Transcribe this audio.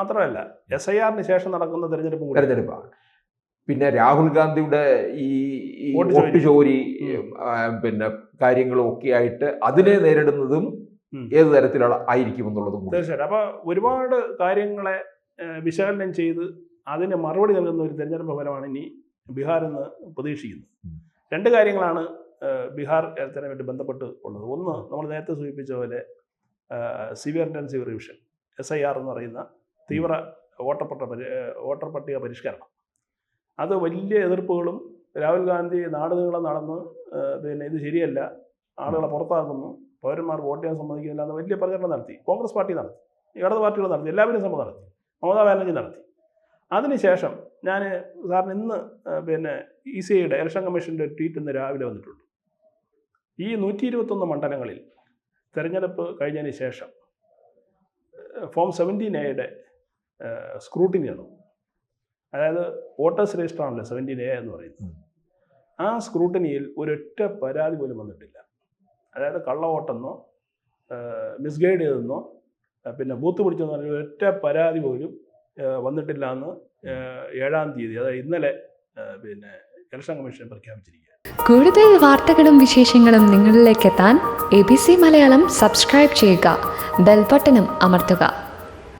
മാത്രമല്ല SIR-ന് ശേഷം നടക്കുന്ന തെരഞ്ഞെടുപ്പാണ്. പിന്നെ രാഹുൽ ഗാന്ധിയുടെ ഈ വോട്ട് ചോരി പിന്നെ കാര്യങ്ങളും ഒക്കെ ആയിട്ട് അതിനെ നേരിടുന്നതും ഏത് തരത്തിലുള്ള ആയിരിക്കും എന്നുള്ളതും തീർച്ചയായിട്ടും. അപ്പോൾ ഒരുപാട് കാര്യങ്ങളെ വിശകലനം ചെയ്ത് അതിന് മറുപടി നൽകുന്ന ഒരു തെരഞ്ഞെടുപ്പ് ഫലമാണ് ഇനി ബീഹാറിൽ നിന്ന് പ്രതീക്ഷിക്കുന്നത്. 2 കാര്യങ്ങളാണ് ബീഹാർ ഇലക്ഷനുമായിട്ട് ബന്ധപ്പെട്ട് ഉള്ളത്. ഒന്ന്, നമ്മൾ നേരത്തെ സൂചിപ്പിച്ച പോലെ സിവിയർ ഇൻറ്റൻസീവ് റിവിഷൻ SIR എന്ന് പറയുന്ന തീവ്ര വോട്ടർ പട്ടിക പരിഷ്കരണം. അത് വലിയ എതിർപ്പുകളും രാഹുൽ ഗാന്ധി നാട് നീളം നടന്ന് പിന്നെ ഇത് ശരിയല്ല, ആളുകളെ പുറത്താക്കുന്നു, പൗരന്മാർ വോട്ട് ചെയ്യാൻ സമ്മതിക്കുന്നില്ല എന്ന് വലിയ പ്രചരണം നടത്തി. കോൺഗ്രസ് പാർട്ടി നടത്തി, ഇടത് പാർട്ടികൾ നടത്തി, എല്ലാവരും ശ്രമം നടത്തി, മമതാ ബാനർജി നടത്തി. അതിനുശേഷം ഞാൻ സാറിന് ഇന്ന് പിന്നെ ECIയുടെ ഇലക്ഷൻ കമ്മീഷൻ്റെ ഒരു ട്വീറ്റ് ഇന്ന് രാവിലെ വന്നിട്ടുണ്ട്. ഈ 121 മണ്ഡലങ്ങളിൽ തെരഞ്ഞെടുപ്പ് കഴിഞ്ഞതിന് ശേഷം ഫോം 17A സ്ക്രൂട്ടിനി നടന്നു. അതായത് വോട്ടേഴ്സ് രജിസ്റ്റർ ആണല്ലോ 17A എന്ന് പറയുന്നത്. ആ സ്ക്രൂട്ടിനിയിൽ ഒരൊറ്റ പരാതി പോലും വന്നിട്ടില്ല. അതായത് കള്ള വോട്ടെന്നോ മിസ്ഗൈഡ് ചെയ്തെന്നോ പിന്നെ ബൂത്ത് പിടിച്ചെന്നോ പറഞ്ഞ ഒരൊറ്റ പരാതി പോലും വന്നിട്ടില്ല എന്ന് 7-ാം തീയതി, അതായത് ഇന്നലെ പിന്നെ ഇലക്ഷൻ കമ്മീഷൻ പ്രഖ്യാപിച്ചിരിക്കുക. കൂടുതൽ വാർത്തകളും വിശേഷങ്ങളും നിങ്ങളിലേക്ക് എത്താൻ ABC മലയാളം സബ്സ്ക്രൈബ് ചെയ്യുക, ബെൽ ബട്ടണും അമർത്തുക.